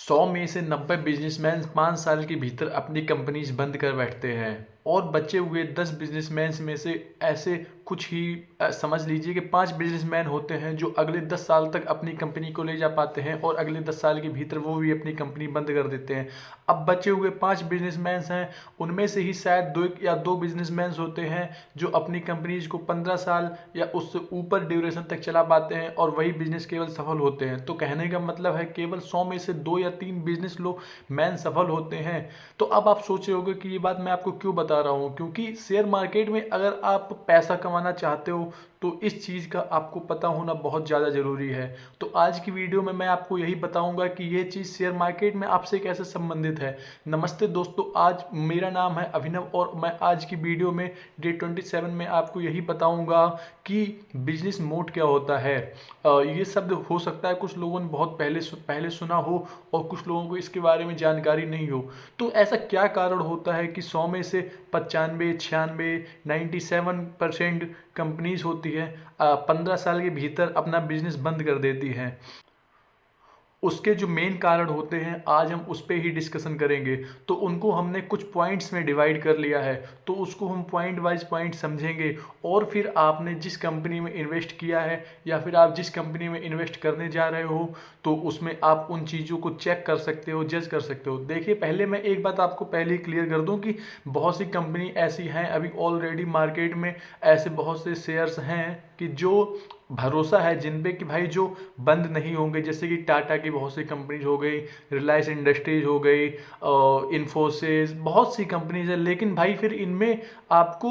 100 में से 90 बिजनेसमैन 5 साल के भीतर अपनी कंपनीज बंद कर बैठते हैं और बचे हुए 10 बिजनेसमैन में से ऐसे कुछ ही समझ लीजिए कि 5 बिजनेसमैन होते हैं जो अगले 10 साल तक अपनी कंपनी को ले जा पाते हैं और अगले 10 साल के भीतर वो भी अपनी कंपनी बंद कर देते हैं। अब बचे हुए 5 बिजनेसमैन हैं, उनमें से ही शायद दो बिजनेसमैन होते हैं जो अपनी कंपनीज को 15 साल या उससे ऊपर ड्यूरेशन तक चला पाते हैं और वही बिजनेस केवल सफल होते हैं। तो कहने का मतलब है केवल 100 में से 2 या 3 बिजनेस लोग मैन सफल होते हैं। तो अब आप सोच रहे होगे कि ये बात मैं आपको क्यों बता रहा हूँ, क्योंकि शेयर मार्केट में अगर आप पैसा कमाना चाहते हो तो इस चीज़ का आपको पता होना बहुत ज़्यादा ज़रूरी है। तो आज की वीडियो में मैं आपको यही बताऊंगा कि ये चीज़ शेयर मार्केट में आपसे कैसे संबंधित है। नमस्ते दोस्तों, आज मेरा नाम है अभिनव और मैं आज की वीडियो में डे 27 में आपको यही बताऊंगा कि बिजनेस मोड क्या होता है। ये शब्द हो सकता है कुछ लोगों ने बहुत पहले सुना हो और कुछ लोगों को इसके बारे में जानकारी नहीं हो। तो ऐसा क्या कारण होता है कि 100 में से 95, 96, 97% कंपनीज होती है 15 साल के भीतर अपना बिजनेस बंद कर देती हैं। उसके जो मेन कारण होते हैं आज हम उस पर ही डिस्कशन करेंगे। तो उनको हमने कुछ पॉइंट्स में डिवाइड कर लिया है, तो उसको हम पॉइंट वाइज पॉइंट समझेंगे और फिर आपने जिस कंपनी में इन्वेस्ट किया है या फिर आप जिस कंपनी में इन्वेस्ट करने जा रहे हो तो उसमें आप उन चीज़ों को चेक कर सकते हो, जज कर सकते हो। देखिए, पहले मैं एक बात आपको पहले ही क्लियर कर दूं कि बहुत सी कंपनी ऐसी हैं अभी ऑलरेडी मार्केट में, ऐसे बहुत से शेयर्स हैं कि जो भरोसा है जिन पे कि भाई जो बंद नहीं होंगे। जैसे कि टाटा की बहुत सी कंपनीज हो गई, रिलायंस इंडस्ट्रीज हो गई, इन्फोसिस, बहुत सी कंपनीज है, लेकिन भाई फिर इनमें आपको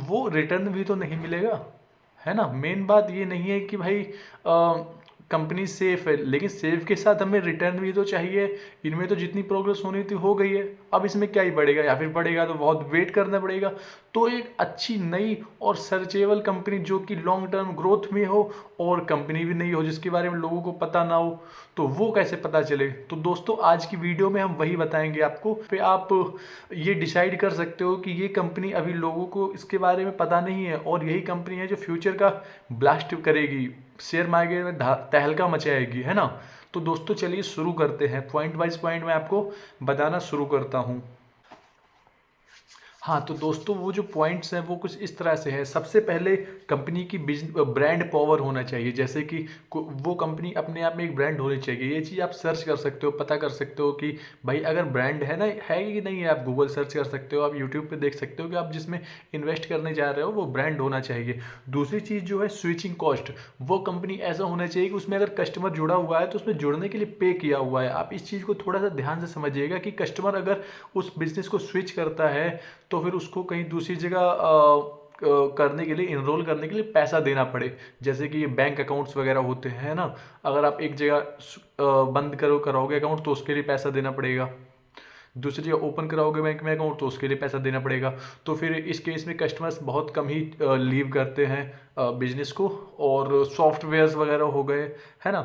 वो रिटर्न भी तो नहीं मिलेगा, है ना। मेन बात ये नहीं है कि भाई कंपनी सेफ है, लेकिन सेफ के साथ हमें रिटर्न भी तो चाहिए। इनमें तो जितनी प्रोग्रेस होनी थी हो गई है, अब इसमें क्या ही बढ़ेगा या फिर बढ़ेगा तो बहुत वेट करना पड़ेगा। तो एक अच्छी नई और सर्चेबल कंपनी जो कि लॉन्ग टर्म ग्रोथ में हो और कंपनी भी नहीं हो जिसके बारे में लोगों को पता ना हो, तो वो कैसे पता चले। तो दोस्तों, आज की वीडियो में हम वही बताएंगे आपको। फिर आप ये डिसाइड कर सकते हो कि ये कंपनी अभी लोगों को इसके बारे में पता नहीं है और यही कंपनी है जो फ्यूचर का ब्लास्ट करेगी, शेयर मार्केट में तहलका मचाएगी, है ना। तो दोस्तों चलिए शुरू करते हैं, पॉइंट वाइज पॉइंट मैं आपको बताना शुरू करता हूँ। हाँ तो दोस्तों, वो जो पॉइंट्स हैं वो कुछ इस तरह से है। सबसे पहले कंपनी की ब्रांड पावर होना चाहिए, जैसे कि वो कंपनी अपने आप में एक ब्रांड होनी चाहिए। ये चीज़ आप सर्च कर सकते हो, पता कर सकते हो कि भाई अगर ब्रांड है ना, है कि नहीं है। आप गूगल सर्च कर सकते हो, आप यूट्यूब पे देख सकते हो कि आप जिसमें इन्वेस्ट करने जा रहे हो वो ब्रांड होना चाहिए। दूसरी चीज़ जो है स्विचिंग कॉस्ट, वो कंपनी ऐसा होना चाहिए कि उसमें अगर कस्टमर जुड़ा हुआ है तो उसमें जुड़ने के लिए पे किया हुआ है। आप इस चीज़ को थोड़ा सा ध्यान से समझिएगा कि कस्टमर अगर उस बिजनेस को स्विच करता है तो फिर उसको कहीं दूसरी जगह करने के लिए, इनरोल करने के लिए पैसा देना पड़े। जैसे कि ये बैंक अकाउंट्स वगैरह होते हैं ना, अगर आप एक जगह बंद कराओगे अकाउंट तो उसके लिए पैसा देना पड़ेगा, दूसरी जगह ओपन कराओगे बैंक में अकाउंट तो उसके लिए पैसा देना पड़ेगा। तो फिर इस केस में कस्टमर्स बहुत कम ही लीव करते हैं बिजनेस को। और सॉफ्टवेयर्स वगैरह हो गए, है ना।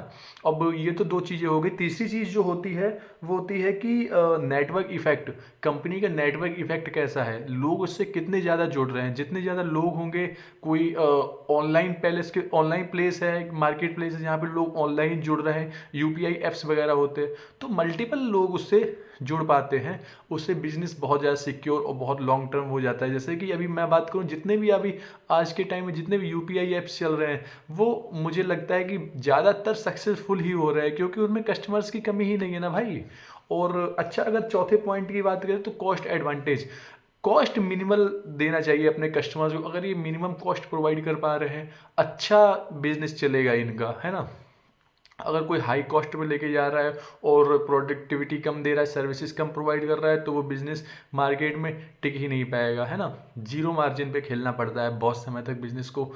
अब ये तो दो चीज़ें हो गई। तीसरी चीज़ जो होती है वो होती है कि नेटवर्क इफेक्ट। कंपनी का नेटवर्क इफेक्ट कैसा है, लोग उससे कितने ज़्यादा जुड़ रहे हैं। जितने ज़्यादा लोग होंगे, कोई ऑनलाइन प्लेस है, मार्केट प्लेस है जहाँ पे लोग ऑनलाइन जुड़ रहे हैं, यूपीआई एप्स वगैरह होते हैं, तो मल्टीपल लोग उससे जुड़ पाते हैं। उससे बिजनेस बहुत ज़्यादा सिक्योर और बहुत लॉन्ग टर्म हो जाता है। जैसे कि अभी मैं बात करूं, जितने भी अभी आज के टाइम में जितने भी यूपीआई ऐप्स चल रहे हैं वो मुझे लगता है कि ज़्यादातर सक्सेसफुल ही हो रहे हैं, क्योंकि उनमें कस्टमर्स की कमी ही नहीं है ना भाई। और अच्छा, अगर चौथे पॉइंट की बात करें तो कॉस्ट एडवांटेज। कॉस्ट मिनिमल देना चाहिए अपने कस्टमर्स को। अगर ये मिनिमम कॉस्ट प्रोवाइड कर पा रहे हैं, अच्छा बिजनेस चलेगा इनका, है ना। अगर कोई हाई कॉस्ट पे लेके जा रहा है और प्रोडक्टिविटी कम दे रहा है, सर्विसेज कम प्रोवाइड कर रहा है, तो वो बिजनेस मार्केट में टिक ही नहीं पाएगा, है ना। जीरो मार्जिन पे खेलना पड़ता है बहुत समय तक बिजनेस को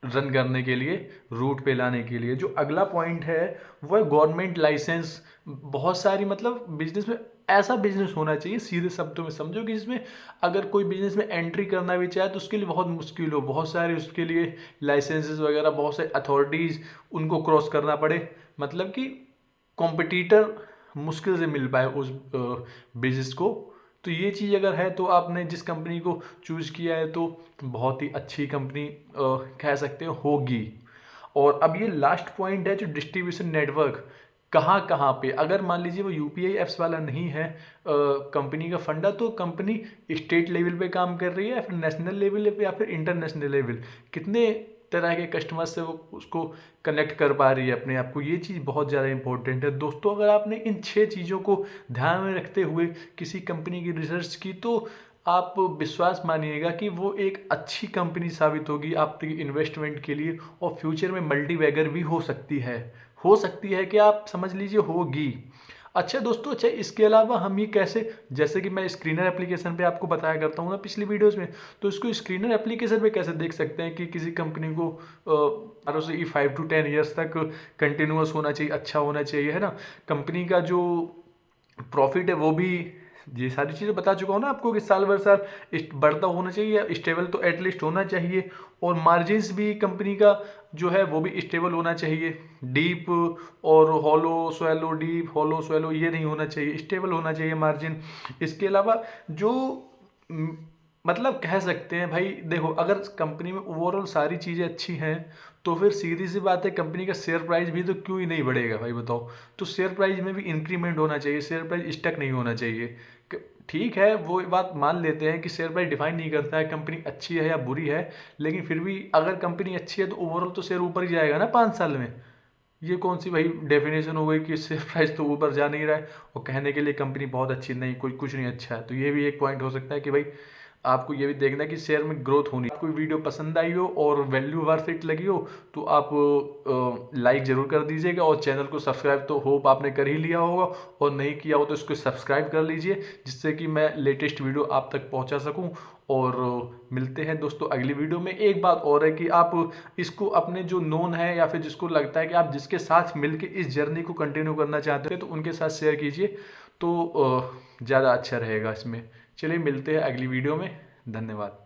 रन करने के लिए, रूट पे लाने के लिए। जो अगला पॉइंट है वो है गवर्नमेंट लाइसेंस। बहुत सारी, मतलब बिजनेस में ऐसा बिजनेस होना चाहिए, सीधे शब्दों में समझो, कि जिसमें अगर कोई बिजनेस में एंट्री करना भी चाहे तो उसके लिए बहुत मुश्किल हो, बहुत सारे उसके लिए लाइसेंसेस वगैरह, बहुत सारे अथॉरिटीज़ उनको क्रॉस करना पड़े। मतलब कि कॉम्पिटिटर मुश्किल से मिल पाए उस बिजनेस को। तो ये चीज़ अगर है तो आपने जिस कंपनी को चूज़ किया है तो बहुत ही अच्छी कंपनी कह सकते हो होगी। और अब ये लास्ट पॉइंट है जो डिस्ट्रीब्यूशन नेटवर्क। कहाँ कहाँ पे। अगर मान लीजिए वो यूपीआई एप्स वाला नहीं है कंपनी का फंडा, तो कंपनी स्टेट लेवल पे काम कर रही है या फिर नेशनल लेवल पे या फिर इंटरनेशनल लेवल, कितने तरह के कस्टमर से वो उसको कनेक्ट कर पा रही है अपने आप को। ये चीज़ बहुत ज़्यादा इंपॉर्टेंट है दोस्तों। अगर आपने इन 6 चीज़ों को ध्यान में रखते हुए किसी कंपनी की रिसर्च की, तो आप विश्वास मानिएगा कि वो एक अच्छी कंपनी साबित होगी आपकी इन्वेस्टमेंट के लिए, और फ्यूचर में मल्टीबैगर भी हो सकती है कि आप समझ लीजिए होगी। अच्छा दोस्तों, अच्छा इसके अलावा हम ये कैसे, जैसे कि मैं स्क्रीनर एप्लीकेशन पे आपको बताया करता हूँ ना पिछली वीडियोस में, तो इसको स्क्रीनर एप्लीकेशन पे कैसे देख सकते हैं कि किसी कंपनी को मानो से 5 to 10 ईयर्स तक कंटिन्यूअस होना चाहिए, अच्छा होना चाहिए, है ना, कंपनी का जो प्रॉफिट है वो भी, ये सारी चीज़ें बता चुका हूँ ना आपको कि साल भर साल बढ़ता होना चाहिए या स्टेबल तो एटलीस्ट होना चाहिए, और मार्जिन्स भी कंपनी का जो है वो भी स्टेबल होना चाहिए। डीप और hollow swallow, deep hollow swallow ये नहीं होना चाहिए, स्टेबल होना चाहिए मार्जिन। इसके अलावा जो म, मतलब कह सकते हैं भाई, देखो अगर कंपनी में ओवरऑल सारी चीज़ें अच्छी हैं, तो फिर सीधी सी बात है कंपनी का शेयर प्राइस भी तो क्यों ही नहीं बढ़ेगा भाई बताओ। तो शेयर प्राइस में भी इंक्रीमेंट होना चाहिए, शेयर प्राइस स्टक नहीं होना चाहिए। ठीक है, वो बात मान लेते हैं कि शेयर प्राइस डिफाइन नहीं करता है कंपनी अच्छी है या बुरी है, लेकिन फिर भी अगर कंपनी अच्छी है तो ओवरऑल तो शेयर ऊपर ही जाएगा ना 5 साल में। ये कौन सी भाई डेफिनेशन हो गई कि शेयर प्राइस तो ऊपर जा नहीं रहा है और कहने के लिए कंपनी बहुत अच्छी, नहीं, कोई कुछ नहीं अच्छा है। तो ये भी एक पॉइंट हो सकता है कि भाई आपको ये भी देखना है कि शेयर में ग्रोथ होनी। आपको वीडियो पसंद आई हो और वैल्यू वर्थ इट लगी हो तो आप लाइक ज़रूर कर दीजिएगा, और चैनल को सब्सक्राइब तो होप आपने कर ही लिया होगा, और नहीं किया हो तो इसको सब्सक्राइब कर लीजिए, जिससे कि मैं लेटेस्ट वीडियो आप तक पहुंचा सकूं। और मिलते हैं दोस्तों अगली वीडियो में। एक बात और है कि आप इसको अपने जो नोन है या फिर जिसको लगता है कि आप जिसके साथ मिलके इस जर्नी को कंटिन्यू करना चाहते हैं, तो उनके साथ शेयर कीजिए, तो ज़्यादा अच्छा रहेगा इसमें। चलिए मिलते हैं अगली वीडियो में, धन्यवाद।